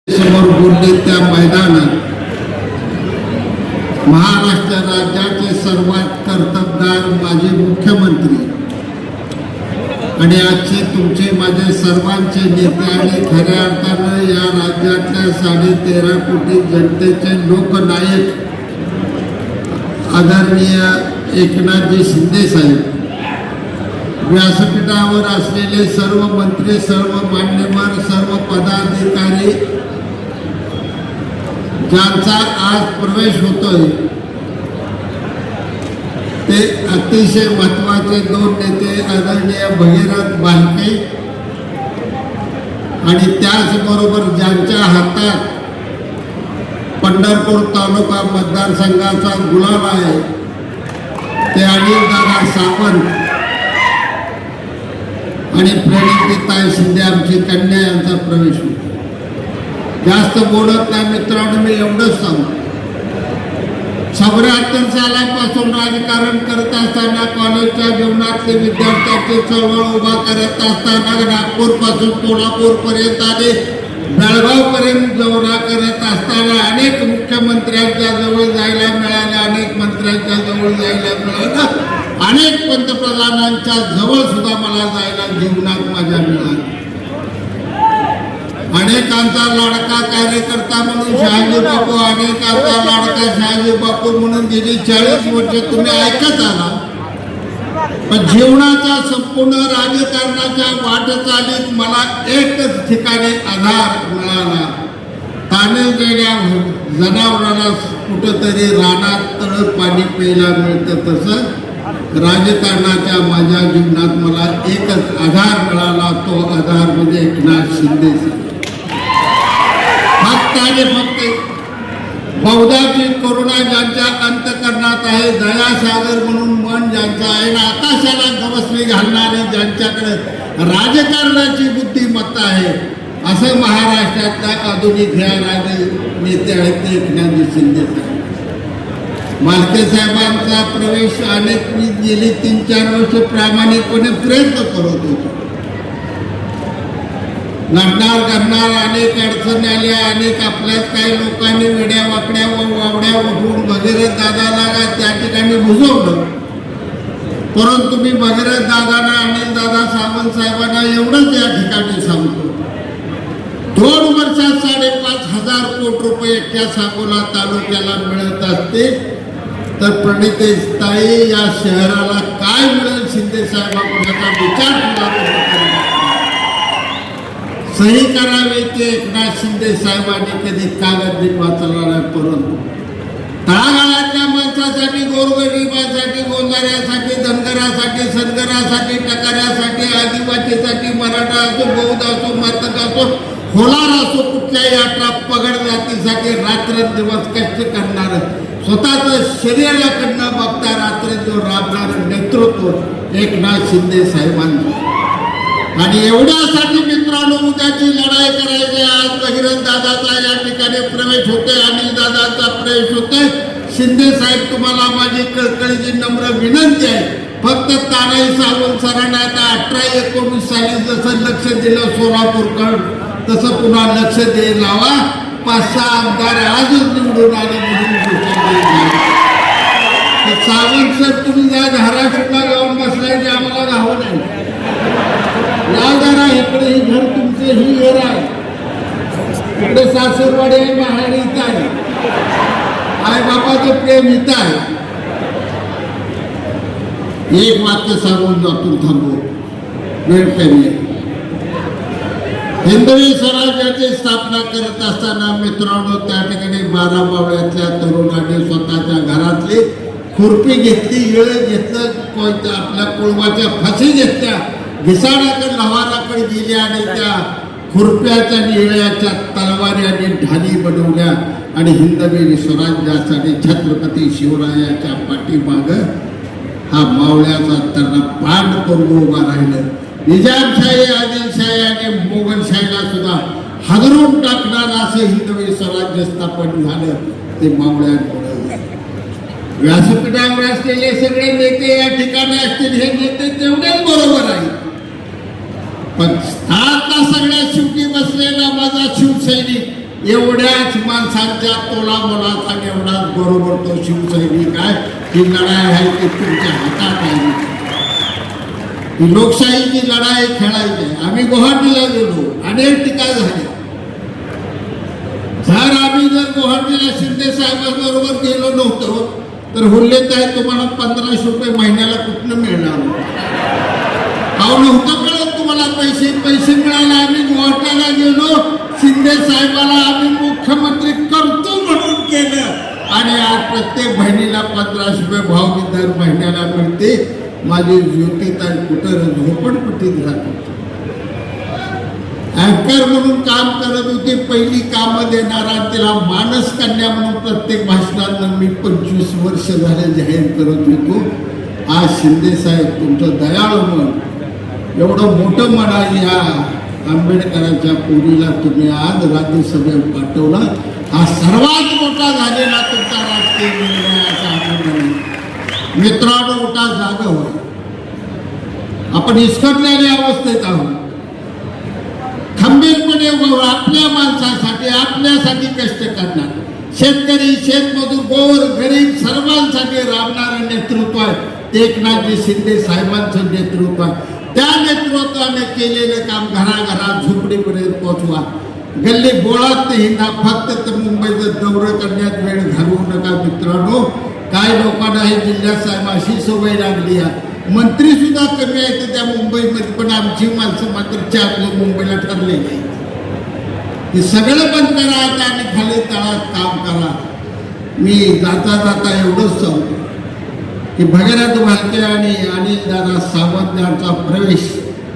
समोर बोलले त्या मैदानात महाराष्ट्र राज्याचे सर्वात कर्तबगार माजी मुख्यमंत्री आणि आजचे तुमचे माझे सर्वांचे नेते आणि खऱ्या अर्थानं या राज्यातल्या 13.5 कोटी जनतेचे लोकनायक आदरणीय एकनाथजी शिंदे साहेब, व्यासपीठावर असलेले सर्व मंत्री, सर्व मान्यवर, सर्व पदाधिकारी ज्यांचा आज प्रवेश होतोय, ते अतिशय महत्वाचे 2 नेते आदरणीय भगीरथ बालके आणि त्याचबरोबर ज्यांच्या हातात पंढरपूर तालुका मतदारसंघाचा गुलाल आहे ते अनिलदादा सावंत आणि प्रणितीताई शिंदे आमची कन्या यांचा प्रवेश होतो. जास्त बोलत नाही मित्रांनो, मी एवढंच सांगतो. 74 सालापासून राजकारण करत असताना, कॉलेजच्या जीवनातले विद्यार्थ्यांची चळवळ उभा करत असताना, नागपूरपासून कोल्हापूरपर्यंत आणि बेळगावपर्यंत दौरा करत असताना अनेक मुख्यमंत्र्यांच्या जवळ जायला मिळालं, अनेक मंत्र्यांच्या जवळ जायला मिळालं, अनेक पंतप्रधानांच्या जवळ सुद्धा मला जायला जीवनात माझ्या मिळाली. अनेकांचा लाडका कार्यकर्ता म्हणून शहाजी बापू, अनेकांचा लाडका शहाजी बापू म्हणून गेली 40 वर्ष तुम्ही ऐकत आला. पण जीवनाच्या संपूर्ण राजकारणाच्या वाटचालीत मला एकच ठिकाणी आधार मिळाला. ताणलेल्या जनावराला कुठंतरी रानात तळ पाणी प्यायला मिळतं, तसं राजकारणाच्या माझ्या जीवनात मला एकच आधार मिळाला. तो आधार म्हणजे एकनाथ शिंदे साहेब. फक्त आणि फक्त बहुधाची करुणा ज्यांच्या अंतःकरणात आहे, दयासागर म्हणून मन ज्यांचं आहे ना, आकाशाला गवसणी घालणारी ज्यांच्याकडे राजकारणाची बुद्धिमत्ता आहे, असं महाराष्ट्रातल्या आधुनिक ह्या नेते आहेत ते एकनाथजी शिंदे साहेब. बालके साहेबांचा प्रवेश अनेक मी गेली 3-4 वर्ष प्रामाणिकपणे प्रयत्न करत होतो. करणार अनेक अडचणी आल्या, अनेक आपल्यात काही लोकांनी वेड्या वाकड्या वावड्या उठवून भगीरथ दादाला त्या ठिकाणी बुजवलं. परंतु मी भगीरथ दादांना, अनिलदादा सावंत साहेबांना एवढंच या ठिकाणी सांगतो, 2 वर्षात 5,500 कोटी रुपये एकट्या सांगोला तालुक्याला मिळत असते तर प्रणितीताई या शहराला काय मिळेल शिंदे साहेबांकडून याचा विचार सही करावे ते एकनाथ शिंदे साहेबांनी कधी कागद वाचला नाही. परंतु तळागाळातल्या माणसासाठी, गोरगरिबासाठी, गोंजाऱ्यासाठी, धनगरासाठी, सदगरासाठी, टकाऱ्यासाठी, आदिवासीसाठी, मराठा असो, बौद्ध असो, मातक असो, होलार असो, कुठल्याही 18 पगड जातीसाठी रात्रंदिवस कष्ट करणार, स्वतःचं शरीराकडनं बघता रात्रंदिवस राबणारं नेतृत्व एकनाथ शिंदे साहेबांनी. आणि एवढ्यासाठी मित्रांनो उद्याची लढाई करायची. आज भगीरथ दादाचा या ठिकाणी प्रवेश होतोय, अनिल दादाचा प्रवेश होतोय. शिंदे साहेब, तुम्हाला माझी कळकळीची नम्र विनंती आहे, फक्त तानाजी सावंत सरांना आता 18-19 साली जसं लक्ष दिलं सोलापूरकडं, तसं पुन्हा लक्ष द्यायला लावा. 5-6 आमदार आजच निवडून आले म्हणून सावंत सर, तुम्ही जा धाराशिवला जाऊन बसलाय ते आम्हाला घावं नाही. जरा इकडे ही घर तुमचे ही घर आहे, इकडे सासरवाडी आहे, माहेर इथं आहे, आई बापाचं प्रेम इथं आहे. एक वाक्य सांगून जातून थांबू, वेळ कमी आहे. हिंदवी स्वराज्याची स्थापना करत असताना मित्रांनो त्या ठिकाणी 12 मावळ्यातल्या तरुणांनी स्वतःच्या घरातली खुरपी घेतली, येळ घेतलं, आपल्या कुळवाच्या फाशी घेतल्या, घिसाडाकडे लवाराकडे गेल्या आणि त्या खुरप्याच्या निळ्याच्या तलवारी आणि ढाली बनवल्या आणि हिंदवी स्वराज्यासाठी छत्रपती शिवरायाच्या पाठीमाग हा मावळ्याचा त्यांना पाठ करून उभा राहिलं. निजामशाही, आदिलशाही आणि मोगलशाहीला सुद्धा हादरून टाकणार असं हिंदवी स्वराज्य स्थापन झालं ते मावळ्यांमुळे. व्यासपीठावर असलेले सगळे नेते या ठिकाणी असतील, हे नेते तेवढेच बरोबर आहे. पण आता सगळ्या शेवटी बसलेला माझा शिवसैनिक एवढ्याच माणसांच्या तोला मोलाचा एवढाच बरोबर तो शिवसैनिक आहे. ही लढाई आहे ती तुमच्या हातात आहे. ही लोकशाहीची लढाई खेळायची आहे. आम्ही गुवाहाटीला गेलो, अनेक टीका झाल्या. जर आम्ही गुवाहाटीला शिंदे साहेबांबरोबर गेलो नव्हतो तर हुल्लेत आहे तुम्हाला 1500 रुपये महिन्याला कुठनं मिळणार अहो नव्हतं कळत तुम्हाला पैसे मिळाले. आम्ही गुवाहाटीला गेलो, शिंदे साहेबाला आम्ही मुख्यमंत्री करतो म्हणून केलं आणि आज प्रत्येक बहिणीला 1500 रुपये भाव दर महिन्याला मिळते. माझी ज्योतिताई कुठं झोपडपट्टीत राहत होती, अँकर म्हणून काम करत होते. पहिली कामं देणारा तिला मानस कन्या म्हणून प्रत्येक भाषणात मी 25 वर्ष झाले जाहीर करत होतो. आज शिंदे साहेब तुमचं दयाळू मन, एवढं मोठं मन आहे. या आंबेडकरांच्या पोरीला तुम्ही आज राज्यसभेत पाठवला. हा सर्वात मोठा झालेला तुमचा राजकीय निर्णय असा आपण मित्रांनो. मोठा जागा होय, आपण इसकटलेल्या अवस्थेत आहोत. खंबीरपणे आपल्या माणसासाठी आपल्यासाठी कष्ट करणार शेतकरी शेतमजूर गोर गरीब सर्वांसाठी राबणारं नेतृत्व आहे ते एकनाथजी शिंदे साहेबांचं नेतृत्व आहे. त्या नेतृत्वाने केलेलं काम घराघरात झोपडीपर्यंत पोहोचवा. गल्ली बोळात हिंदा, फक्त मुंबईचं दौरं करण्यात वेळ घालवू नका मित्रांनो. काय लोकांना हे जिल्ह्यात साहेबाशी सवय लागली आहे. मंत्री सुद्धा कमी आहेत त्या मुंबईमध्ये, पण आमची माणसं मात्र 4 लोक मुंबईला ठरले नाही. हे सगळं बंद करा आता आणि खाली तळात काम करा. मी जाता जाता एवढंच सांगतो की भगीरथ भालके आणि अनिलदादा सावंत यांचा प्रवेश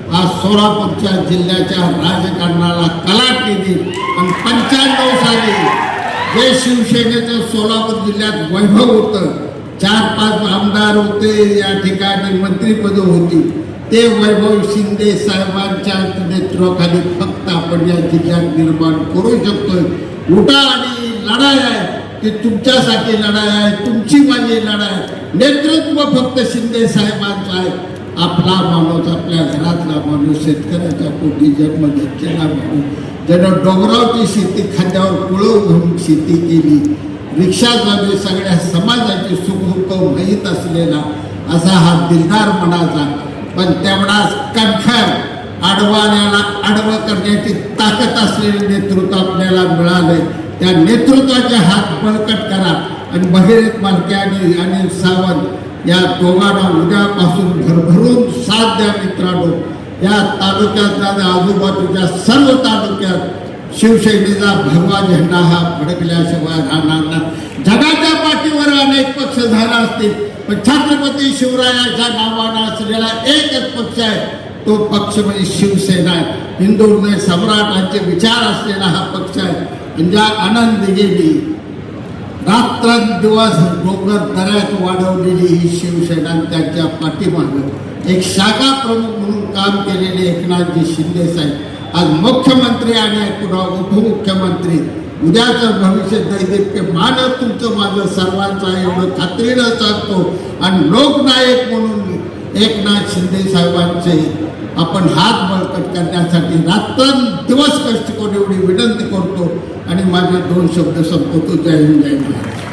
आज सोलापूरच्या जिल्ह्याच्या राजकारणाला कलाटणी देईल. पण 95 साली जे शिवसेनेचं सोलापूर जिल्ह्यात वैभव होतं, 4-5 आमदार होते, या ठिकाणी मंत्रीपद होती, ते वैभव शिंदे साहेबांच्या नेतृत्वाखाली फक्त आपण या जिल्ह्यात निर्माण करू शकतोय. उठा आणि लढाई आहे ती तुमच्यासाठी लढाई आहे, तुमची माझी लढाई आहे. नेतृत्व फक्त शिंदे साहेबांचं आहे. आपला माणूस, आपल्या घरातला माणूस, शेतकऱ्याच्या पोटी जन्म घेतलेला माणूस, ज्यानं डोंगरावची शेती खात्यावर कुळव घेऊन शेती केली, रिक्षा चालवी, सगळ्या समाजाची सुखदुःख माहीत असलेला असा हा दिलदार मनाचा, पण तेवढाच कणखर आडवाण्याला आडवं करण्याची ताकद असलेले नेतृत्व आपल्याला मिळाले. त्या नेतृत्वाचे हात बळकट करा आणि भगीरथ भालके आणि अनिल सावंत या दोघांना उद्यापासून भरभरून साथ द्या मित्रांनो. या तालुक्यात आजूबाजूच्या सर्व तालुक्यात शिवसेनेचा भगवा झेंडा हा फडकल्याशिवाय राहणार नाही. जगाच्या पाठीवर अनेक पक्ष झाला असतील, पण छत्रपती शिवरायाच्या नावानं असलेला एकच पक्ष आहे, तो पक्ष म्हणजे शिवसेना आहे. हिंदू हृदय सम्राटांचे विचार असलेला हा पक्ष आहे. म्हणजे आनंद गेली रात्रंदिवस डोंगर दऱ्यात वाढवलेली ही शिवसेना, त्यांच्या पाठीमागं एक शाखा प्रमुख म्हणून काम केलेले एकनाथजी शिंदे साहेब आज मुख्यमंत्री आणि उपमुख्यमंत्री. उद्याचं भविष्य दैदिप्यमान तुमचं माझं सर्वांचं आहे एवढं खात्रीनं सांगतो. आणि लोकनायक म्हणून एकनाथ शिंदे साहेबांचे आपण हात बळकट करण्यासाठी रात्रंदिवस कष्ट करून एवढी विनंती करतो आणि माझे 2 शब्द संपवतो. जय हिंद, जय महाराष्ट्र.